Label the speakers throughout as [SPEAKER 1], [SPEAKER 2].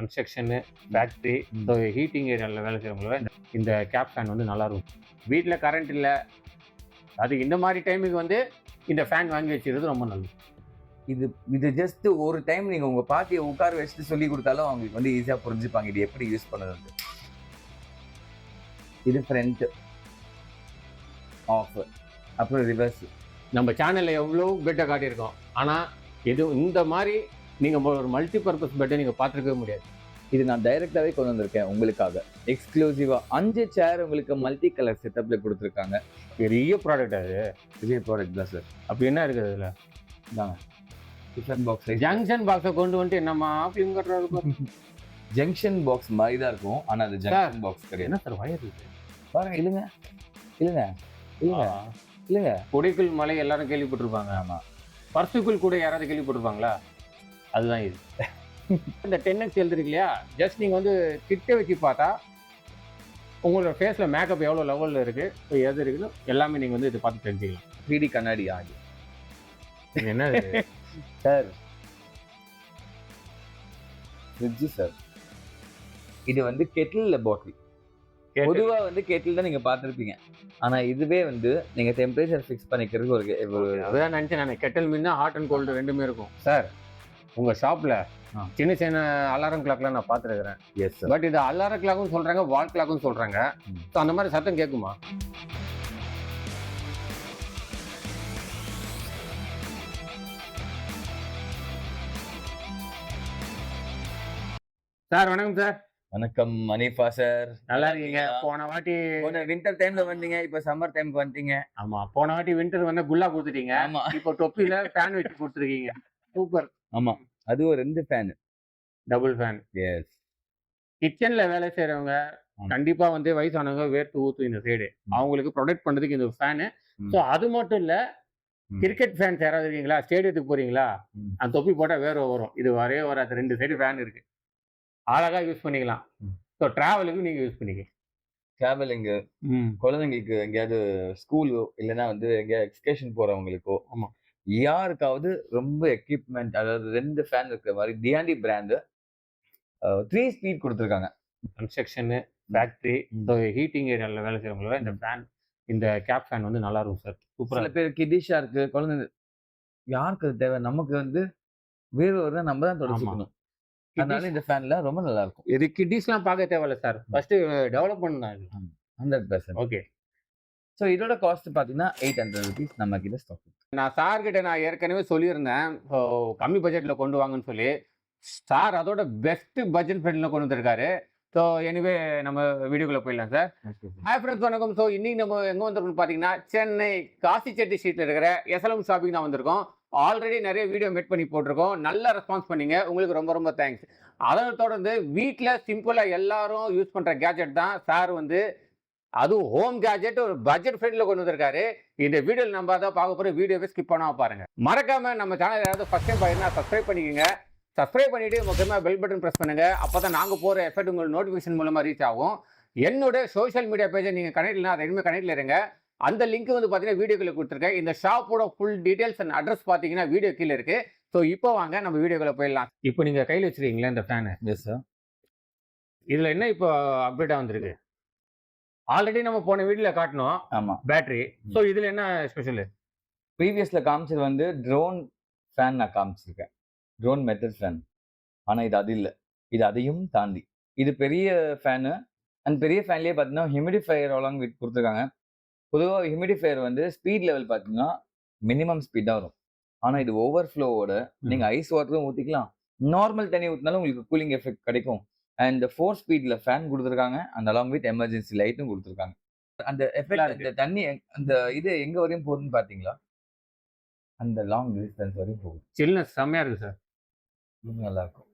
[SPEAKER 1] Construction, factory, so heating ஏரியாவில் வேலை செய்கிறவங்கள இந்த கேப் ஃபேன் வந்து நல்லாயிருக்கும். வீட்டில் கரண்ட் இல்லை, அது இந்த மாதிரி டைமுக்கு வந்து இந்த ஃபேன் வாங்கி வச்சுக்கிறது ரொம்ப நல்லது.
[SPEAKER 2] இது இது ஜஸ்ட் ஒரு டைம் நீங்க உங்க பாட்டியை உட்கார வச்சுட்டு சொல்லி கொடுத்தாலும் அவங்களுக்கு வந்து ஈஸியா புரிஞ்சுப்பாங்க இது எப்படி யூஸ் பண்ணுறது. இது ஃப்ரண்ட் ஆஃப், அப்புறம் ரிவர்ஸ்.
[SPEAKER 1] நம்ம சேனலில் எவ்வளோ பெட்டை காட்டியிருக்கோம், ஆனால் இது இந்த மாதிரி நீங்கள் ஒரு மல்டி பர்பஸ் பெட்டை நீங்கள் பார்த்துருக்கவே முடியாது.
[SPEAKER 2] இது நான் டைரக்டாவே கொண்டு வந்திருக்கேன் உங்களுக்காக, எக்ஸ்க்ளூசிவா 5 சேர் உங்களுக்கு மல்டி கலர் செட்டப்ல கொடுத்துருக்காங்க.
[SPEAKER 1] பெரிய ப்ராடக்ட் அது.
[SPEAKER 2] பெரிய ப்ராடக்ட் தான் சார்.
[SPEAKER 1] அப்படி என்ன இருக்குது அதில்?
[SPEAKER 2] தாங்க டிஃபன் பாக்ஸ்,
[SPEAKER 1] ஜங்ஷன் பாக்ஸை கொண்டு வந்துட்டு என்னம்மா ஃபிலிம் கட்டுறது?
[SPEAKER 2] ஜங்ஷன் பாக்ஸ் மாதிரி தான் இருக்கும், ஆனால் அது ஜங்ஷன் பாக்ஸ் கிடையாது.
[SPEAKER 1] என்ன சார் வயர் இருக்குது
[SPEAKER 2] பாருங்க, இல்லைங்க இல்லைங்க இல்லைங்க இல்லைங்க.
[SPEAKER 1] கொடைக்குள் மலை எல்லாரும் கேள்விப்பட்டிருப்பாங்க.
[SPEAKER 2] ஆமாம்.
[SPEAKER 1] பர்சுக்குள் கூட யாராவது கேள்விப்பட்டிருப்பாங்களா? அதுதான் இது. இந்த 10X எழுதுருக்கு இல்லையா, ஜஸ்ட் நீங்கள் வந்து கிட்ட வச்சு பார்த்தா உங்களோட ஃபேஸில் மேக்கப் எவ்வளோ லெவலில் இருக்குது, எது இருக்குன்னு எல்லாமே நீங்கள் வந்து இதை பார்த்து தெரிஞ்சுக்கலாம்.
[SPEAKER 2] 3D கண்ணாடி ஆகி
[SPEAKER 1] என்ன
[SPEAKER 2] சார் ஃப்ரிட்ஜ் சார். இது வந்து கெட்டில் பாட்டில். பொதுவா வந்து கெட்டில் தான் நீங்க பார்த்துருப்பீங்க, ஆனா இதுவே வந்து நீங்க டெம்பரேச்சர் ஃபிக்ஸ் பண்ணிக்கிறதுக்கு ஒரு
[SPEAKER 1] அதான் நினச்சேன் நான். கெட்டல் மீன்னா ஹாட் அண்ட் கோல்டு ரெண்டுமே இருக்கும் சார். உங்கள் ஷாப்பில் சின்ன சின்ன அலாரம் கிளாக்லாம் நான் பார்த்துருக்கிறேன்.
[SPEAKER 2] Yes sir.
[SPEAKER 1] பட் இது அலாரம் கிளாக்கும் சொல்கிறாங்க, வால் கிளாக்கும் சொல்கிறாங்க. ஸோ அந்த மாதிரி சத்தம் கேட்குமா? சார் வணக்கம் சார்.
[SPEAKER 2] வணக்கம் மணிஃபா சார்.
[SPEAKER 1] நல்லா இருக்கீங்க? போன வாட்டி
[SPEAKER 2] வின்டர் டைம்ல வந்தீங்க, இப்ப சம்மர் டைம்க்கு வந்துட்டீங்க.
[SPEAKER 1] ஆமா, போன வாட்டி வின்டர் வந்து குல்லா கொடுத்துட்டீங்க.
[SPEAKER 2] ஆமா,
[SPEAKER 1] இப்போ தொப்பில ஃபேன் வச்சு கொடுத்துருக்கீங்க. சூப்பர்.
[SPEAKER 2] ஆமா, அதுவும் 2 ஃபேன்,
[SPEAKER 1] டபுள் ஃபேன்.
[SPEAKER 2] எஸ்.
[SPEAKER 1] கிச்சன்ல வேலை செய்யறவங்க கண்டிப்பா வந்து வயசானவங்க வேர்த்து ஊத்து இந்த சைடு, அவங்களுக்கு ப்ரொடெக்ட் பண்றதுக்கு இந்த ஃபேனு. ஸோ அது மட்டும் இல்ல, கிரிக்கெட் ஃபேன்ஸ் யாராவது இருக்கீங்களா, ஸ்டேடியத்துக்கு போறீங்களா, அந்த தொப்பி போட்டா வேற வரும். இது வரவே வராது. 2 சைடு ஃபேன் இருக்கு, அழகா யூஸ் பண்ணிக்கலாம். ஸோ டிராவலுக்கு நீங்க யூஸ் பண்ணிக்க.
[SPEAKER 2] டிராவலிங்கு, குழந்தைங்களுக்கு எங்கேயாவது ஸ்கூலோ இல்லைன்னா வந்து எங்கேயாவது எக்ஸ்கர்ஷன் போறவங்களுக்கோ,
[SPEAKER 1] ஆமா,
[SPEAKER 2] யாருக்காவது ரொம்ப எக்யூப்மெண்ட், அதாவது 2 ஃபேன் இருக்கிற மாதிரி டியாண்டி பிராண்டு 3 ஸ்பீட் கொடுத்துருக்காங்க.
[SPEAKER 1] கன்ஸ்ட்ரக்ஷனு, ஃபேக்ட்ரி, ஸோ ஹீட்டிங் ஏரியாவில் வேலை செய்யறவங்கள இந்த ஃபேன், இந்த கேப் ஃபேன் வந்து நல்லா இருக்கும் சார்.
[SPEAKER 2] சில
[SPEAKER 1] சூப்பராக.
[SPEAKER 2] பேர் கிட்டிஷா இருக்கு குழந்தைங்க, யாருக்கு அது தேவை? நமக்கு வந்து வேறு நம்ம தான் தொடச்சிக்கணும். அதனால இந்த ஃபேன்ல ரொம்ப நல்லா இருக்கும்.
[SPEAKER 1] இது கிட்டிஸ்லாம் பார்க்க தேவையில்ல சார், ஃபர்ஸ்ட் டெவலப்மெண்ட் தான் இது.
[SPEAKER 2] 100%.
[SPEAKER 1] ஓகே.
[SPEAKER 2] ஸோ இதோட காஸ்ட் பார்த்தீங்கன்னா 800 rupees நம்ம கிட்ட ஸ்டாக்.
[SPEAKER 1] நான் சார்கிட்ட நான் ஏற்கனவே சொல்லியிருந்தேன், கம்மி பட்ஜெட்டில் கொண்டு வாங்கன்னு சொல்லி. சார் அதோட பெஸ்ட் பட்ஜெட் ஃப்ரெண்டில் கொண்டு வந்திருக்காரு. ஸோ எனிவே நம்ம வீடியோக்குள்ளே போயிடலாம் சார். ஹாய் ஃப்ரெண்ட்ஸ், வணக்கம். ஸோ இன்னைக்கு நம்ம எங்கே வந்திருக்கோம்னு பார்த்தீங்கன்னா, சென்னை காசிச்செட்டி ஸ்ட்ரீட்டில் இருக்கிற எஸ்எல்எம் ஷாப்பிங் தான் வந்திருக்கோம். ஆல்ரெடி நிறைய வீடியோ மேட் பண்ணி போட்டிருக்கோம், நல்ல ரெஸ்பான்ஸ் பண்ணீங்க, உங்களுக்கு ரொம்ப ரொம்ப தேங்க்ஸ். அதை தொடர்ந்து வீட்டில் சிம்பிளாக எல்லாரும் யூஸ் பண்ணுற கேஜெட் தான் சார் வந்து, அதுவும் ஹோம் கேஜெட் ஒரு பட்ஜெட் ஃப்ரெண்ட்ல கொண்டு வந்திருக்காரு. இந்த வீடியோவில் நம்ம தான் பார்க்க போகிற, வீடியோவை ஸ்கிப் பண்ணாம பாருங்க. மறக்காம நம்ம சேனல் யாராவது ஃபர்ஸ்ட் டைம் பார்த்தீங்கன்னா சப்ஸ்கிரைப் பண்ணிக்கோங்க. சப்ஸ்கிரைப் பண்ணிட்டு முக்கியமாக பெல் பட்டன் ப்ரெஸ் பண்ணுங்க. அப்போ தான் நாங்கள் போகிற எஃபெக்ட் உங்களுக்கு நோட்டிஃபிகேஷன் மூலமாக ரீச் ஆகும். என்னோட சோஷியல் மீடியா பேஜை நீங்கள் கனெக்ட் இல்லைனா அதை இனிமேல் கனெக்டில் இருங்க. அந்த லிங்க் வந்து பார்த்தீங்கன்னா வீடியோக்குள்ள கொடுத்துருக்கேன். இந்த ஷாப்போட ஃபுல் டீடைல்ஸ் அண்ட் அட்ரஸ் பார்த்தீங்கன்னா வீடியோ கீழே இருக்கு. ஸோ இப்போ வாங்க நம்ம வீடியோக்குள்ள போயிடலாம். இப்போ நீங்கள் கையில் வச்சுருக்கீங்களா இந்த ஃபேனு?
[SPEAKER 2] Yes sir.
[SPEAKER 1] இதில் என்ன இப்போ அப்டேட்டாக வந்திருக்கு? ஆல்ரெடி நம்ம போன வீடியோல காட்டணும்.
[SPEAKER 2] ஆமா,
[SPEAKER 1] பேட்டரி. ஸோ இதில் என்ன ஸ்பெஷல்?
[SPEAKER 2] ப்ரீவியஸ்ல காமிச்சது வந்து ட்ரோன் ஃபேன் நான் காமிச்சிருக்கேன், ட்ரோன் மெத்தட் ஃபேன். ஆனால் இது அது இல்லை, இது அதையும் தாண்டி இது பெரிய ஃபேனு. அண்ட் பெரிய ஃபேன்லேயே பார்த்தீங்கன்னா ஹியூமிடிஃபையர் அலாங் வித் கொடுத்துருக்காங்க. பொதுவாக ஹியூமிடிஃபையர் வந்து ஸ்பீட் லெவல் பார்த்தீங்கன்னா மினிமம் ஸ்பீட் தான் வரும். ஆனால் இது ஓவர் ஃப்ளோவோட நீங்கள் ஐஸ் வாட்டரும் ஊற்றிக்கலாம், நார்மல் தண்ணி ஊற்றினாலும் உங்களுக்கு கூலிங் எஃபெக்ட் கிடைக்கும். அண்ட் 4 ஸ்பீடில் ஃபேன் கொடுத்துருக்காங்க, அண்ட் அலாங் வித் எமர்ஜென்சி லைட்டும் கொடுத்துருக்காங்க. அந்த எஃபெக்ட், அந்த தண்ணி, அந்த இது எங்கே வரையும் போகுதுன்னு பார்த்தீங்களா? அந்த லாங் டிஸ்டன்ஸ் வரையும் போகுது.
[SPEAKER 1] சில்னஸ் செம்மையாக இருக்குது சார்,
[SPEAKER 2] நல்லா இருக்கும்.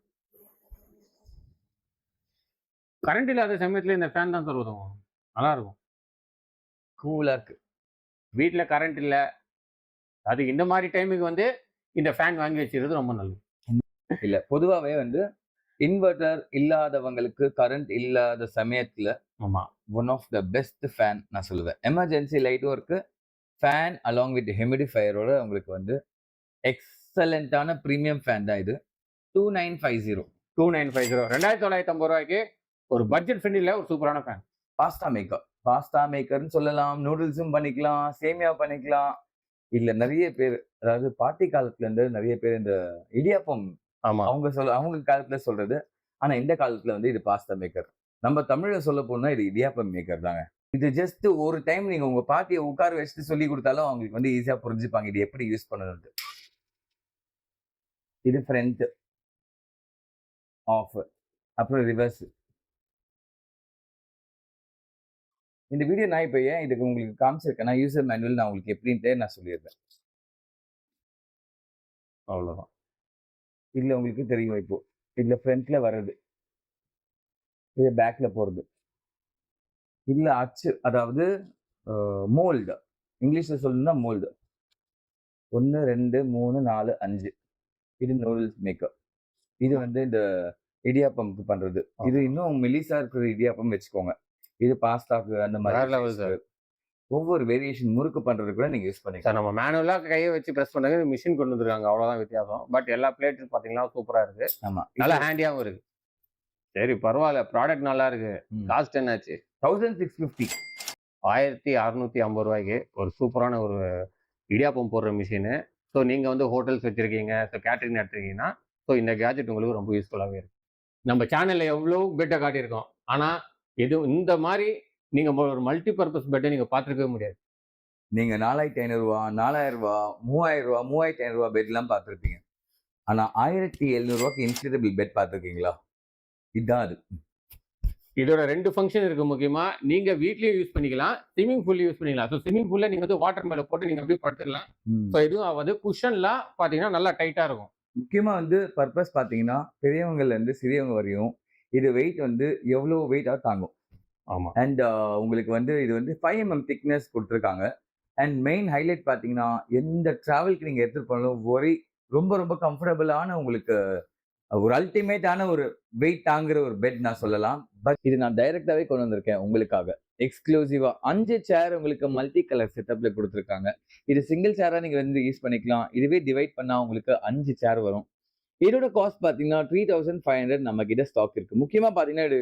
[SPEAKER 1] கரண்ட் இல்லாத சமயத்தில் இந்த ஃபேன் தான் சார் உதவும், நல்லா இருக்கும்,
[SPEAKER 2] கூலாக இருக்கு.
[SPEAKER 1] வீட்டில் கரண்ட் இல்லை, அது இந்த மாதிரி டைமுக்கு வந்து இந்த ஃபேன் வாங்கி வச்சுக்கிறது ரொம்ப நல்லது.
[SPEAKER 2] இல்லை, பொதுவாகவே வந்து இன்வெர்டர் இல்லாதவங்களுக்கு கரண்ட் இல்லாத சமயத்தில்
[SPEAKER 1] ஆமாம்,
[SPEAKER 2] one of the best fan நான் சொல்லுவேன். எமர்ஜென்சி லைட்டும் இருக்குது, ஃபேன் அலாங் வித் ஹியூமிடிஃபையரோட உங்களுக்கு வந்து எக்ஸலண்ட்டான ப்ரீமியம் ஃபேன் தான் இது. 2950
[SPEAKER 1] 2950 2950 ரூபாய்க்கு ஒரு பட்ஜெட் ஃப்ரெண்ட்லியில் ஒரு சூப்பரான ஃபேன்.
[SPEAKER 2] பாஸ்தா மேக்கர்னு சொல்லலாம், நூடுல்ஸும் பண்ணிக்கலாம், சேமியா பண்ணிக்கலாம். இல்ல நிறைய பேர், அதாவது பாட்டி காலத்துல இருந்து நிறைய பேர் இந்த இடியாப்பம்
[SPEAKER 1] ஆமா,
[SPEAKER 2] அவங்க காலத்துல சொல்றது. ஆனா இந்த காலத்துல வந்து இது பாஸ்தா மேக்கர். நம்ம தமிழ்ல சொல்ல போனா இது இடியாப்பம் மேக்கர் தாங்க. இது ஜஸ்ட் ஒரு டைம் நீங்க உங்க பாட்டியை உட்கார வச்சுட்டு சொல்லி கொடுத்தாலும் அவங்களுக்கு வந்து ஈஸியா புரிஞ்சுப்பாங்க இது எப்படி யூஸ் பண்ணணும்னு. இது ஃப்ரண்ட், ஆஃப், அப்புறம் ரிவர்ஸ். இந்த வீடியோ நான் இப்போ ஏன் இதுக்கு உங்களுக்கு காமிச்சிருக்கேன்னா, யூசர் மேனுவல் நான் உங்களுக்கு எப்படின்ட்டு நான் சொல்லிடுறேன்.
[SPEAKER 1] அவ்வளோதான்.
[SPEAKER 2] இதுல உங்களுக்கு தெரியும். இப்போ இதுல ஃப்ரண்ட்ல வர்றது, இது பேக்ல போறது, இதுல அச்சு, அதாவது மோல்டு, இங்கிலீஷ்ல சொல்லணும்னா மோல்டு. 1 2 3 4 5 இது நூடுல்ஸ் மேக்கர். இது வந்து இந்த இடியாப்பம்க்கு பண்றது. இது இன்னும் மெலிசா இருக்கிற இடியாப்பம் வச்சுக்கோங்க. இது பாஸ்தாக்கு அந்த மாதிரி ஒவ்வொரு வேரியேஷன் முறுக்கு பண்றது கூட நீங்க யூஸ் பண்ணிக்கலாம்.
[SPEAKER 1] நம்ம மேனுவலா கையை வச்சு பிரஸ் பண்ணது மிஷின் கொண்டு வந்துருக்காங்க, அவ்வளவுதான் வித்தியாசம். பட் எல்லா பிளேட்டும் பாத்தீங்கன்னா சூப்பரா இருக்கு.
[SPEAKER 2] ஆமா,
[SPEAKER 1] நல்லா ஹேண்டியாவும் இருக்கு. சரி, பரவாயில்ல, ப்ராடக்ட் நல்லா இருக்கு. காஸ்ட் என்னாச்சு?
[SPEAKER 2] 1650
[SPEAKER 1] 1650 ரூபாய்க்கு ஒரு சூப்பரான ஒரு இடியாப்பம் போடுற மிஷினு. ஸோ நீங்கள் வந்து ஹோட்டல்ஸ் வச்சுருக்கீங்க, ஸோ கேட்ரிங் எடுத்துருக்கீங்கன்னா ஸோ இந்த கேஜெட் உங்களுக்கு ரொம்ப யூஸ்ஃபுல்லாகவே இருக்கு. நம்ம சேனலில் எவ்வளோ பெட்டை காட்டியிருக்கோம், ஆனால் இந்த மாதிரி நீங்கள் ஒரு மல்டி பர்பஸ் பெட்டை நீங்கள் பார்த்துருக்கவே முடியாது.
[SPEAKER 2] நீங்கள் 4500 ரூபா, 4000 ரூபா, 3000 ரூபா, 3500 ரூபா பெட்லாம் பார்த்துருப்பீங்க. ஆனால் 1700 ரூபாய்க்கு இன்ஸ்டேபிள் பெட் பார்த்துருக்கீங்களா? இதுதான் அது.
[SPEAKER 1] இதோட 2 ஃபங்க்ஷன் இருக்கு முக்கியமா. நீங்க வீட்லயும் யூஸ் பண்ணிக்கலாம், ஸ்விமிங் பூல் யூஸ் பண்ணிக்கலாம். ஸோ ஸ்விமிங் பூல்ல நீங்க வந்து வாட்டர் மேல போட்டு நீங்க அப்படியே படுத்துக்கலாம். ஸோ இதுவும் வந்து குஷன்லாம் பாத்தீங்கன்னா நல்லா டைட்டா இருக்கும்.
[SPEAKER 2] முக்கியமா வந்து பர்பஸ் பாத்தீங்கன்னா பெரியவங்கல இருந்து சிறியவங்க வரையும் இது வெயிட் வந்து எவ்வளவு வெயிட்டா தாங்கும்.
[SPEAKER 1] ஆமா.
[SPEAKER 2] அண்ட் உங்களுக்கு வந்து இது வந்து 5 mm திக்னஸ் கொடுத்துருக்காங்க. அண்ட் மெயின் ஹைலைட் பாத்தீங்கன்னா எந்த டிராவலுக்கு நீங்க எடுத்துட்டு போனாலும் ரொம்ப ரொம்ப கம்ஃபர்டபுளான உங்களுக்கு ஒரு அல்டிமேட்டான ஒரு வெயிட் தாங்குற ஒரு பெட் நான் சொல்லலாம். பட் இது நான் டைரக்டாவே கொண்டு வந்திருக்கேன் உங்களுக்காக. எக்ஸ்க்ளூசிவா 5 சேர் உங்களுக்கு மல்டி கலர் செட்டப்ல கொடுத்துருக்காங்க. இது சிங்கிள் சேரா நீங்க வந்து யூஸ் பண்ணிக்கலாம். இதுவே டிவைட் பண்ணா உங்களுக்கு 5 சேர் வரும். இதோட காஸ்ட் பாத்தீங்கன்னா 3500 நம்ம கிட்ட ஸ்டாக் இருக்கு. முக்கியமா பாத்தீங்கன்னா இது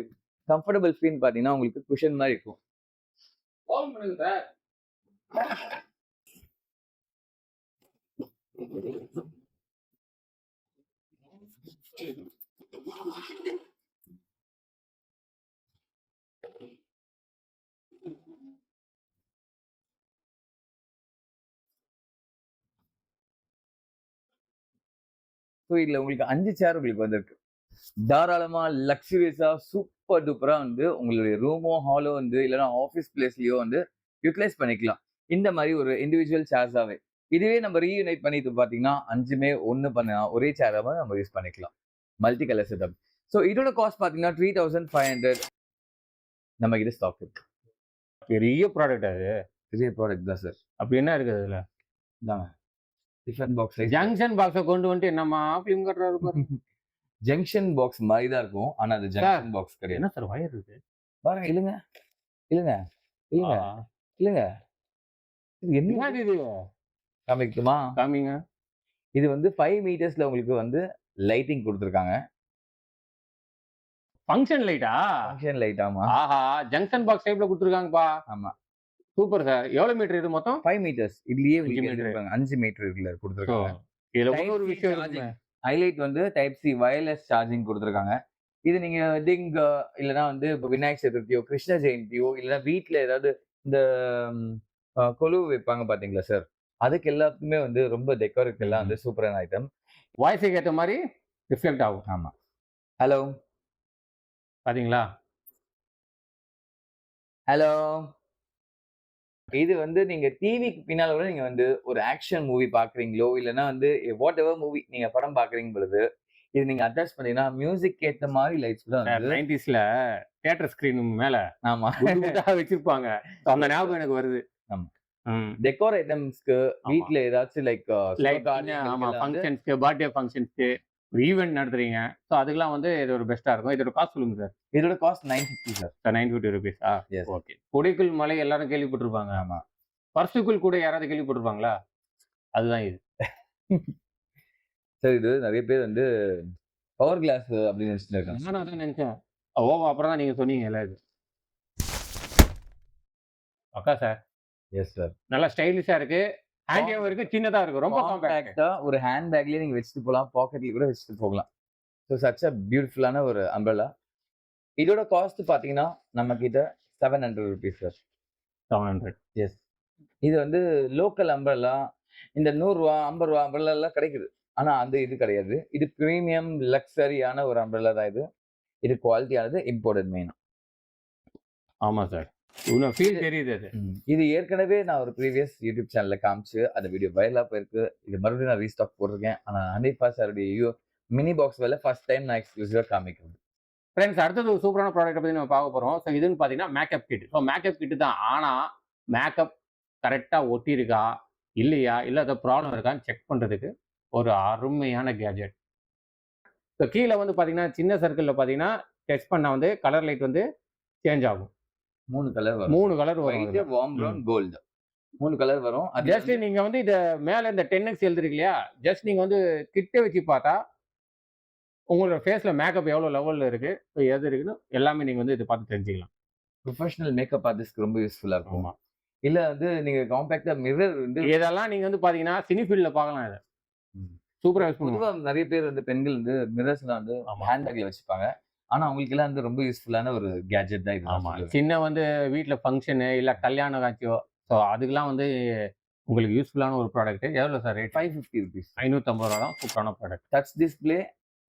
[SPEAKER 2] கம்ஃபர்டபுள் ஃபீல் பாத்தீங்கன்னா உங்களுக்கு குஷன் மாதிரி இருக்கும். ஸோ இதுல உங்களுக்கு 5 சேர் உங்களுக்கு வந்திருக்கு. தாராளமா லக்ஸுரியஸா சூப்பர் டூப்பரா வந்து உங்களுடைய ரூமோ ஹாலோ வந்து இல்லைன்னா ஆஃபீஸ் பிளேஸ்லயோ வந்து யூட்டிலைஸ் பண்ணிக்கலாம். இந்த மாதிரி ஒரு இண்டிவிஜுவல் சேர்ஸாவே. இதுவே நம்ம ரீயூனைட் பண்ணிட்டு பாத்தீங்கன்னா 5மே ஒன்று பண்ணா ஒரே சேராக நம்ம யூஸ் பண்ணிக்கலாம். Multi colour setup. ஸோ இதோட காஸ்ட் பாத்தீங்கன்னா 3500 நம்ம கிட்ட ஸ்டாக் இருக்கு.
[SPEAKER 1] பெரிய ப்ராடக்ட் அது.
[SPEAKER 2] பெரிய ப்ராடக்ட் தான் சார்.
[SPEAKER 1] அப்படி என்ன இருக்குது அதுல?
[SPEAKER 2] இதாங்க டிஃபன் பாக்ஸ்.
[SPEAKER 1] ஜங்ஷன் பாக்ஸை கொண்டு வந்துட்டு என்னம்மா ஃபிலிம் கட்டுறாரு பாருங்க.
[SPEAKER 2] ஜங்ஷன் பாக்ஸ் மாதிரி தான் இருக்கும், ஆனா அது ஜங்ஷன் பாக்ஸ் கிடையாது.
[SPEAKER 1] என்ன சார் வயர் இருக்கு
[SPEAKER 2] பாருங்க. இல்லைங்க இல்லைங்க இல்லைங்க இல்லைங்க இது என்ன இது? காமிக்குமா?
[SPEAKER 1] காமிங்க.
[SPEAKER 2] இது வந்து 5 மீட்டர்ஸ்ல உங்களுக்கு வந்து லைட்டிங் கொடுத்துருக்காங்க.
[SPEAKER 1] ஃபங்க்ஷன் லைட்டா?
[SPEAKER 2] Function light. ஆமா.
[SPEAKER 1] ஆஹா, ஜங்ஷன் பாக்ஸ் டைப்ல கொடுத்துருக்காங்கப்பா.
[SPEAKER 2] ஆமா,
[SPEAKER 1] சூப்பர் சார். எவ்வளவு மீட்டர் இது மொத்தம்?
[SPEAKER 2] 5 மீட்டர்ஸ். இதுலயே
[SPEAKER 1] 5
[SPEAKER 2] மீட்டர் இதுல கொடுத்துருக்காங்க.
[SPEAKER 1] இதுல ஒரு விஷயம் இருக்கு.
[SPEAKER 2] ஹைலைட் வந்து டைப் சி வயர்லெஸ் சார்ஜிங் கொடுத்துருக்காங்க. இது நீங்க வெட்டிங் இல்லைன்னா வந்து இப்போ விநாயகர் சதுர்த்தியோ கிருஷ்ண ஜெயந்தியோ இல்லைன்னா வீட்டுல ஏதாவது இந்த கொலு வைப்பாங்க பாத்தீங்களா சார், அதுக்கு எல்லாத்துக்குமே வந்து ரொம்ப டெக்கோரேட் எல்லாம் வந்து சூப்பரான ஐட்டம்.
[SPEAKER 1] வாய்ஸுக்கு ஏற்ற மாதிரி ரிஃப்ளெக்ட் ஆகும்.
[SPEAKER 2] ஆமா. ஹலோ
[SPEAKER 1] பாத்தீங்களா?
[SPEAKER 2] ஹலோ. இது வந்து நீங்க டிவிக்கு பின்னால கூட நீங்க வந்து ஒரு ஆக்ஷன் மூவி பாக்குறீங்களோ இல்லைன்னா வந்து வாட் எவர் மூவி நீங்க படம் பாக்குறீங்க பொழுது இது நீங்க அட்டாச் பண்ணீங்கன்னா மியூசிக் ஏத்த மாதிரி லைட்ஸ் கூட
[SPEAKER 1] 90ஸ்ல தியேட்டர் ஸ்கிரீன் மேல
[SPEAKER 2] ஆமா
[SPEAKER 1] வச்சிருப்பாங்க. அந்த ஞாபகம் எனக்கு வருது.
[SPEAKER 2] ஆமா. டெக்கோர் ஐட்டம்ஸ்க்கு வீட்ல ஏதாச்சும் லைக்
[SPEAKER 1] ஆமா, ஃபங்க்ஷன்ஸ்க்கு, பர்த்டே ஃபங்க்ஷன்ஸ்க்கு, ஈவென்ட் நடத்துறீங்க, ஸோ அதுக்கெல்லாம் வந்து இது ஒரு பெஸ்ட்டாக இருக்கும். இதோட காஸ்ட் சொல்லுங்க சார்.
[SPEAKER 2] இதோட காஸ்ட் 950 சார்.
[SPEAKER 1] 950 ருபீஸா? ஓகே. கொடைக்குள் மலை எல்லாரும் கேள்விப்பட்டிருப்பாங்க.
[SPEAKER 2] ஆமா.
[SPEAKER 1] பர்சுக்குள் கூட யாராவது கேள்விப்பட்டிருப்பாங்களா? அதுதான் இது.
[SPEAKER 2] சார் இது நிறைய பேர் வந்து பவர் கிளாஸ் அப்படின்னு நினைச்சிட்டு இருக்கேன்.
[SPEAKER 1] நானும் அதான் நினைச்சேன். ஓ அப்புறம் தான் நீங்க சொன்னீங்க எல்லாம் இது. அக்கா சார்
[SPEAKER 2] எஸ் சார்.
[SPEAKER 1] நல்லா ஸ்டைலிஷா இருக்கு. ஹேண்டியாவும் இருக்கு, சின்னதா இருக்கு, ரொம்ப காம்பேக்ட்.
[SPEAKER 2] காம்பேக்டா ஒரு ஹேண்ட் பேக்லயே நீங்க வச்சுட்டு போகலாம், பாக்கெட்ல கூட வச்சுட்டு போகலாம். ஸோ சச் அ பியூட்டிஃபுல்லான ஒரு அம்பர்லா. இதோட காஸ்ட் பாத்தீங்கன்னா நம்ம கிட்ட 700 rupees சார்.
[SPEAKER 1] 700.
[SPEAKER 2] எஸ். இது வந்து லோக்கல் அம்பர்லா, இந்த 100 ரூபா 50 ரூபா அம்பர்லா எல்லாம் கிடைக்குது. ஆனா அந்த இது கிடையாது. இது பிரீமியம் லக்ஸரியான ஒரு அம்பர்லா தான் இது. இது குவாலிட்டியானது, இம்போர்ட்டட் மெயினா.
[SPEAKER 1] ஆமா சார். இவ்வளோ ஃபீல் தெரியுது அது.
[SPEAKER 2] இது ஏற்கனவே நான் ஒரு ப்ரீவியஸ் யூடியூப் சேனல்ல காமிச்சு அந்த வீடியோ வைரலா போயிருக்கு. இது மறுபடியும் நான் ரீஸ்டாக் போட்டிருக்கேன். ஆனா ஹனீஃபா சாருடைய மினி பாக்ஸ் வேலை ஃபர்ஸ்ட் டைம் நான் எக்ஸ்க்ளூசிவா காமிக்கிறது.
[SPEAKER 1] ஃப்ரெண்ட்ஸ், அடுத்தது ஒரு சூப்பரான ப்ராடக்ட்டை பத்தி நம்ம பார்க்க போறோம். ஸோ இதுன்னு பார்த்தீங்கன்னா makeup kit. So makeup kit தான். ஆனா மேக்கப் கரெக்டா ஒட்டியிருக்கா, இல்லையா, இல்ல ஏதாவது ப்ராப்ளம் இருக்கான்னு செக் பண்றதுக்கு ஒரு அருமையான கேட்ஜெட். ஸோ கீழ வந்து பார்த்தீங்கன்னா, சின்ன சர்க்கிள்ல பார்த்தீங்கன்னா, டச் பண்ணா வந்து கலர் லைட் வந்து சேஞ்ச் ஆகும்.
[SPEAKER 2] 3 கலர் வரும்.
[SPEAKER 1] 3 கலர் வரும்
[SPEAKER 2] ஒயிட்,
[SPEAKER 1] இதுல.
[SPEAKER 2] Warm brown, gold. 3 கலர் வரும். அது
[SPEAKER 1] ஜஸ்ட் நீங்க வந்து இத மேல இந்த 10x எழுதிருக்கு இல்லையா? ஜஸ்ட் நீங்க வந்து கிட்ட வச்சு பார்த்தா, உங்களோட ஃபேஸ்ல மேக்கப் எவ்வளோ லெவல்ல இருக்கு, ஸோ எது இருக்குன்னு எல்லாமே நீங்க வந்து இத பார்த்து தெரிஞ்சுக்கலாம்.
[SPEAKER 2] ப்ரொஃபஷனல் மேக்கப் ஆர்டிஸ்ட்க்கு ரொம்ப யூஸ்ஃபுல்லா இருக்கும்.
[SPEAKER 1] ஆமா.
[SPEAKER 2] இல்ல வந்து நீங்க காம்பேக்ட்டா மிரர் வந்து
[SPEAKER 1] இதெல்லாம் நீங்க வந்து பார்த்தீங்கன்னா, சினி ஃபீல்ட்ல பார்க்கலாம் இத.
[SPEAKER 2] ம்.
[SPEAKER 1] சூப்பரா யூஸ் பண்ணுவாங்க.
[SPEAKER 2] பொதுவா நிறைய பேர் வந்து பெண்கள் வந்து மிரர்ஸ்லாம் வந்து
[SPEAKER 1] ஆமா.
[SPEAKER 2] ஹேண்ட் பேக்ல வச்சுப்பாங்க. ஆனா அவங்களுக்கெல்லாம் வந்து ரொம்ப யூஸ்ஃபுல்லான ஒரு கேட்ஜெட் தான் இது.
[SPEAKER 1] ஆமா. சின்ன வந்து வீட்ல ஃபங்ஷனு, இல்ல கல்யாண காட்சியோ, ஸோ அதுக்கெல்லாம் வந்து உங்களுக்கு யூஸ்ஃபுல்லான ஒரு ப்ராடக்ட். எவ்வளோ சார் ரேட்?
[SPEAKER 2] 550 rupees.
[SPEAKER 1] ரூ. 550 தான். சூப்பரான ப்ராடக்ட்.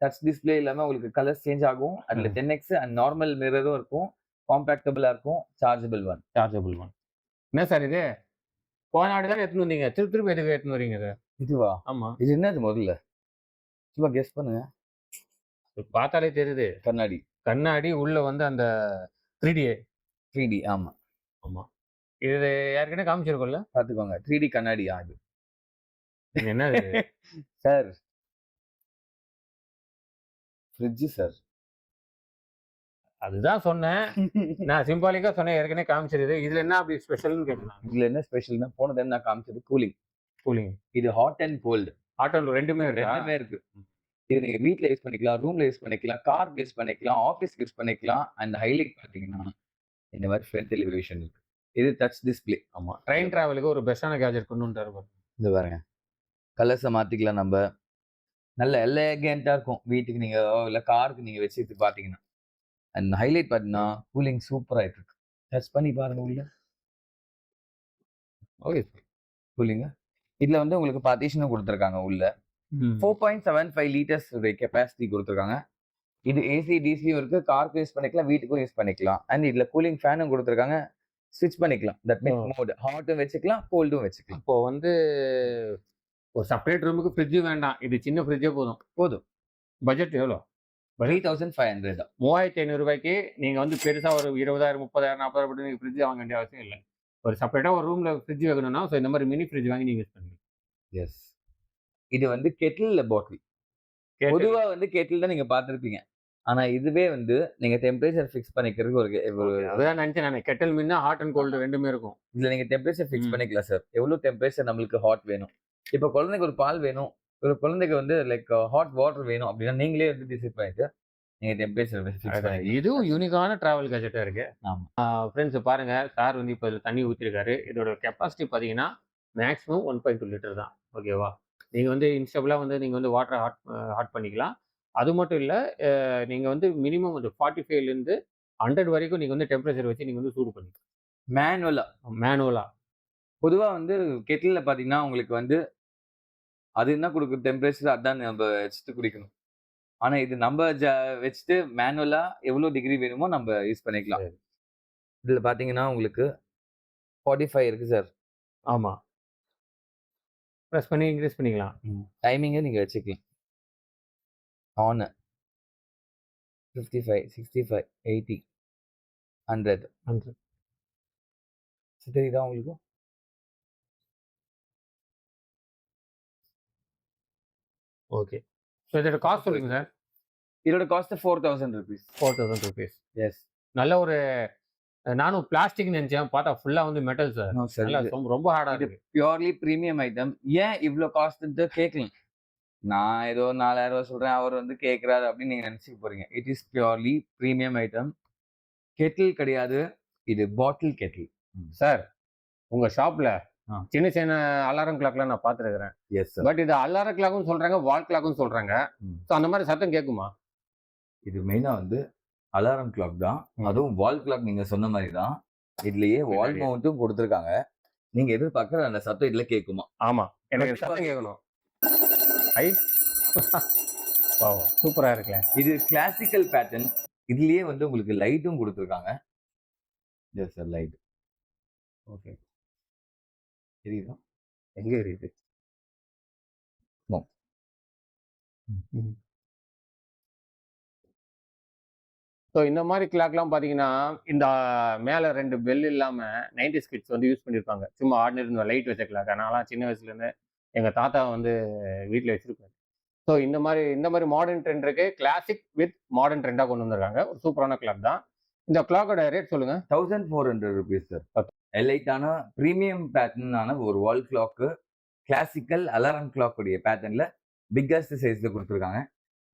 [SPEAKER 2] டச் டிஸ்ப்ளே இல்லாம உங்களுக்கு கலர் சேஞ்ச் ஆகும். அதுல 10x அண்ட் நார்மல் மிரரும் இருக்கும். காம்பாக்டபிளா இருக்கும். Chargeable one.
[SPEAKER 1] Chargeable one. என்ன சார் இது? போன வாட்டி தானே எடுத்துன்னு வந்தீங்க. திருப்பி திருப்பி எதுக்கு எடுத்துன்னு வரீங்க இத?
[SPEAKER 2] இதுவா?
[SPEAKER 1] ஆமா.
[SPEAKER 2] இது என்னது முதல்ல? சும்மா கெஸ் பண்ணுங்க.
[SPEAKER 1] பார்த்தாலே தெரியுது.
[SPEAKER 2] கண்ணாடி.
[SPEAKER 1] கண்ணாடி உள்ள வந்து அந்த 3D.
[SPEAKER 2] 3D ஆமா.
[SPEAKER 1] ஆமா. இது ஏற்கனவே காமிச்சிருக்கோம்ல?
[SPEAKER 2] பாத்துக்கோங்க. 3D கண்ணாடியா இது?
[SPEAKER 1] இது என்னது?
[SPEAKER 2] சார். Fridge sir.
[SPEAKER 1] அதுதான் சொன்னேன். நான் சிம்பாலிக்கா சொன்னேன். ஏற்கனவே காமிச்சிருது. இதுல என்ன அப்படி ஸ்பெஷல்னு கேட்டேன் நான்.
[SPEAKER 2] இதுல என்ன ஸ்பெஷல்னா போன டைம் நான் காமிச்சது கூலிங்.
[SPEAKER 1] கூலிங்.
[SPEAKER 2] இது hot and cold.
[SPEAKER 1] Hot and ரெண்டுமே இருக்கா?
[SPEAKER 2] ரெண்டுமே இருக்கு. இது நீங்க வீட்ல யூஸ் பண்ணிக்கலாம், ரூம்ல யூஸ் பண்ணிக்கலாம், கார்க்கு யூஸ் பண்ணிக்கலாம், ஆஃபீஸ்க்கு யூஸ் பண்ணிக்கலாம். அண்ட் ஹைலைட் பாத்தீங்கன்னா இந்த மாதிரி ஃப்ரண்ட் எலிவேஷன் இருக்கு. இது டச் டிஸ்ப்ளே.
[SPEAKER 1] ஆமா. ட்ரெயின் டிராவலுக்கு ஒரு பெஸ்டான கேட்ஜெட் கொண்டு வந்துட்டாரு பாருங்க.
[SPEAKER 2] இது பாருங்க. கலர்ஸை மாத்திக்கலாம் நம்ம. நல்ல எலகென்ட்டா இருக்கும். வீட்டுக்கு நீங்க இல்ல காருக்கு நீங்க வச்சுட்டு பாத்தீங்கன்னா. அண்ட் ஹைலைட் பாத்தீங்கன்னா கூலிங் சூப்பரா இருக்கு. டச் பண்ணி பாருங்க உள்ள.
[SPEAKER 1] ஓகே.
[SPEAKER 2] கூலிங். இதுல வந்து உங்களுக்கு பார்ட்டிஷனும் கொடுத்துருக்காங்க உள்ள. 4.75 liters கெப்பாசிட்டி கொடுத்துருக்காங்க. இது ஏசி டிசியும் இருக்கு. காருக்கு யூஸ் பண்ணிக்கலாம், வீட்டுக்கும் யூஸ் பண்ணிக்கலாம். அண்ட் இதுல கூலிங் ஃபேனும் கொடுத்துருக்காங்க. ஸ்விட்ச் பண்ணிக்கலாம். தட் மீன்ஸ் மோட் ஹாட்டும் வச்சுக்கலாம், கோல்டும் வச்சுக்கலாம்.
[SPEAKER 1] இப்போ வந்து ஒரு செப்பரேட் ரூமுக்கு ஃப்ரிட்ஜ் வேண்டாம். இது சின்ன ஃப்ரிட்ஜே போதும்.
[SPEAKER 2] போதும்.
[SPEAKER 1] பட்ஜெட் எவ்வளோ?
[SPEAKER 2] 3500.
[SPEAKER 1] 3500 ரூபாய்க்கு நீங்க வந்து பெருசா ஒரு 20,000, 30,000, 40,000 போட்டு நீங்க ஃப்ரிட்ஜ் வாங்க வேண்டிய அவசியம் இல்ல. ஒரு செப்பரேட்டா ஒரு ரூம்ல ஃப்ரிட்ஜ் வைக்கணும்னா, ஸோ இந்த மாதிரி மினி ஃப்ரிட்ஜ் வாங்கி நீங்க யூஸ் பண்ணுங்க.
[SPEAKER 2] எஸ். இது வந்து கெட்டில் பாட்டில். பொதுவா வந்து கெட்டில் தான் நீங்க பார்த்திருப்பீங்க. ஆனா இதுவே வந்து நீங்க டெம்பரேச்சர் ஃபிக்ஸ் பண்ணிக்கிறதுக்கு ஒரு
[SPEAKER 1] அதான் நினைச்சேன் நானு. கெட்டில் மீன்னா ஹாட் அண்ட் கோல்டு ரெண்டுமே இருக்கும்.
[SPEAKER 2] இதுல நீங்க டெம்பரேச்சர் ஃபிக்ஸ் பண்ணிக்கலாம் சார். எவ்வளவு டெம்பரேச்சர் நம்மளுக்கு ஹாட் வேணும். இப்போ குழந்தைக்கு ஒரு பால் வேணும். ஒரு குழந்தைக்கு வந்து லைக் ஹாட் வாட்டர் வேணும் அப்படின்னா நீங்களே வந்து டிசைட் பண்ணிட்டு நீங்க டெம்பரேச்சர் ஃபிக்ஸ் பண்ணிக்கலாம்.
[SPEAKER 1] இதுவும் யூனிக்கான டிராவல் கேஜெட்டா இருக்கு.
[SPEAKER 2] ஆமா.
[SPEAKER 1] ஃப்ரெண்ட்ஸ் பாருங்க, சார் வந்து இப்போ தண்ணி ஊற்றிருக்காரு. இதோட கெப்பாசிட்டி பார்த்தீங்கன்னா மேக்ஸிமம் 1.2 லிட்டர் தான். ஓகேவா? நீங்க வந்து இன்ஸ்டபிளா வந்து நீங்க வந்து வாட்டரை ஹாட் பண்ணிக்கலாம். அது மட்டும் இல்ல, நீங்க வந்து மினிமம் வந்து 45லேருந்து 100 வரைக்கும் நீங்க வந்து டெம்பரேச்சர் வச்சு நீங்க வந்து சூடு பண்ணிக்கலாம். மேனுவலா.
[SPEAKER 2] பொதுவா வந்து கெட்டில்ல பாத்தீங்கன்னா உங்களுக்கு வந்து அது என்ன கொடுக்கும் டெம்பரேச்சர் அதான் நம்ம வச்சுட்டு குடிக்கணும். ஆனா இது நம்ம வச்சுட்டு மேனுவலா எவ்வளவு டிகிரி வேணுமோ நம்ம யூஸ் பண்ணிக்கலாம். இதுல பாத்தீங்கன்னா உங்களுக்கு 45 இருக்கு சார்.
[SPEAKER 1] ஆமா. பிரஸ் பண்ணி இன்க்ரீஸ் பண்ணிக்கலாம்.
[SPEAKER 2] டைமிங்க நீங்க வச்சுக்கலாம். ஆன் 55, 65, 80, 100. தெரியுதா உங்களுக்கு?
[SPEAKER 1] ஓகே. ஸோ இதோட காஸ்ட் சொல்லுங்க சார்.
[SPEAKER 2] இதோட காஸ்ட் 4000 rupees.
[SPEAKER 1] 4000 rupees.
[SPEAKER 2] எஸ்.
[SPEAKER 1] நல்ல ஒரு நானும் பிளாஸ்டிக் நினைச்சேன். பார்த்தா ஃபுல்லா வந்து மெட்டல் சார்.
[SPEAKER 2] No sir.
[SPEAKER 1] நல்லா ரொம்ப ஹார்டா
[SPEAKER 2] இது
[SPEAKER 1] இருக்கு.
[SPEAKER 2] Purely premium item. ஏன் இவ்ளோ காஸ்ட்ன்ட்டு கேட்கலாம். நான் ஏதோ 4000 ரூபாய் சொல்றேன், அவர் வந்து கேட்கிறாரு அப்படின்னு நீங்க நினைச்சுக்க போறீங்க. It is purely premium item. Kettle கிடையாது, இது பாட்டில் கெட்டில்.
[SPEAKER 1] சார் உங்க ஷாப்ல
[SPEAKER 2] ஆ.
[SPEAKER 1] சின்ன சின்ன அலாரம் கிளாக்லாம் நான் பார்த்துருக்கிறேன்.
[SPEAKER 2] Yes sir.
[SPEAKER 1] பட் இது அலாரம் கிளாக்கும் சொல்றாங்க, வால் கிளாக்கும் சொல்றாங்க.
[SPEAKER 2] ம்.
[SPEAKER 1] ஸோ அந்த மாதிரி சத்தம் கேட்குமா?
[SPEAKER 2] இது மெயினா வந்து அலாரம் கிளாக் தான்.
[SPEAKER 1] ம்.
[SPEAKER 2] அதுவும் வால் கிளாக் நீங்க சொன்ன மாதிரி தான். இதுலயே வால்
[SPEAKER 1] பின்னாடி.
[SPEAKER 2] மவுண்ட்டும் கொடுத்துருக்காங்க. நீங்க எதிர்பார்க்குற அந்த சத்தம் இதுல கேட்குமா?
[SPEAKER 1] ஆமா, எனக்கு இந்த சத்தம் கேட்கணும். ஐ வாவ், சூப்பரா இருக்குல்ல.
[SPEAKER 2] இது கிளாசிக்கல் பேட்டர்ன். இதுலயே வந்து உங்களுக்கு லைட்டும் கொடுத்துருக்காங்க. எஸ் சார், லைட்
[SPEAKER 1] ஓகே,
[SPEAKER 2] தெரியுதா?
[SPEAKER 1] எங்க இருக்குது?
[SPEAKER 2] No.
[SPEAKER 1] ஸோ இந்த மாதிரி கிளாக்லாம் பார்த்தீங்கன்னா, இந்த மேலே 2 பெல் இல்லாம 90s கிட்ஸ் வந்து யூஸ் பண்ணியிருப்பாங்க. சும்மா ஆர்டினரி லைட் வச்ச கிளாக். நான்லாம் சின்ன வயசுலேருந்து எங்க தாத்தா வந்து வீட்ல வச்சிருப்பாரு. ஸோ இந்த மாதிரி மாடர்ன் ட்ரெண்ட் இருக்கு. கிளாசிக் வித் மாடர்ன் ட்ரெண்டா கொண்டு வந்திருக்காங்க. ஒரு சூப்பரான கிளாக் தான். இந்த கிளாக்கோட ரேட் சொல்லுங்க.
[SPEAKER 2] 1400 ருபீஸ் சார்.
[SPEAKER 1] Okay.
[SPEAKER 2] எலைட்டான பிரீமியம் பேட்டர்னான ஒரு wall clock, classical alarm clock உடைய பேட்டர்ன்ல பிக்கஸ்ட் சைஸ்ல கொடுத்துருக்காங்க.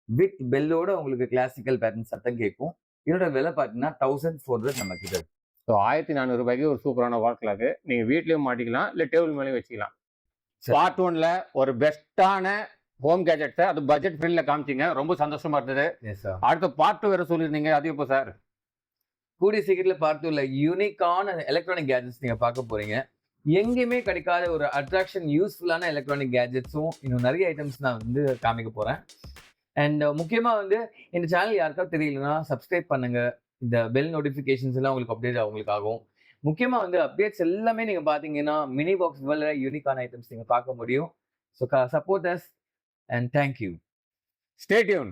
[SPEAKER 2] வித் பெல்லோட உங்களுக்கு கிளாசிக்கல் பேட்டர்ன் சத்தம் கேட்கும். இதோட விலை பார்த்தீங்கன்னா 1400 நம்ம கிட்ட இருக்கு.
[SPEAKER 1] ஸோ ரூ. 1400 ஒரு சூப்பரான வால் கிளாக். நீங்க வீட்லயும் மாட்டிக்கலாம், இல்ல டேபிள் மேலேயும் வச்சுக்கலாம்.
[SPEAKER 2] சரி.
[SPEAKER 1] பார்ட் 1ல ஒரு பெஸ்ட்டான ஹோம் கேஜெட்ஸை அது பட்ஜெட் ஃப்ரெண்ட்ல காமிச்சிங்க. ரொம்ப சந்தோஷமா இருந்தது.
[SPEAKER 2] Yes sir.
[SPEAKER 1] அடுத்த பார்ட் 2 வேற சொல்லியிருந்தீங்க. அது எப்போ சார்?
[SPEAKER 2] கூடிய சீக்கிரத்தில் பார்ட் 2ல யூனிக்கான எலக்ட்ரானிக் கேஜெட்ஸ் நீங்க பார்க்க போறீங்க. எங்கேயுமே கிடைக்காத ஒரு அட்ராக்ஷன் யூஸ்ஃபுல்லான எலக்ட்ரானிக் கேஜெட்ஸும் இன்னும் நிறைய ஐட்டம்ஸ் நான் வந்து காமிக்க போறேன். அண்ட் முக்கியமா வந்து இந்த சேனல் யாருக்காவது தெரியலன்னா சப்ஸ்கிரைப் பண்ணுங்க. இந்த பெல் நோட்டிஃபிகேஷன்ஸ் எல்லாம் உங்களுக்கு அப்டேட் உங்களுக்கு ஆகும். முக்கியமா வந்து அப்டேட்ஸ் எல்லாமே நீங்க பாத்தீங்கன்னா மினி பாக்ஸ் வேர்ல்ட்ல யூனிக்கான ஐட்டம்ஸ் நீங்க பார்க்க முடியும். So support us and thank you.
[SPEAKER 1] Stay tune.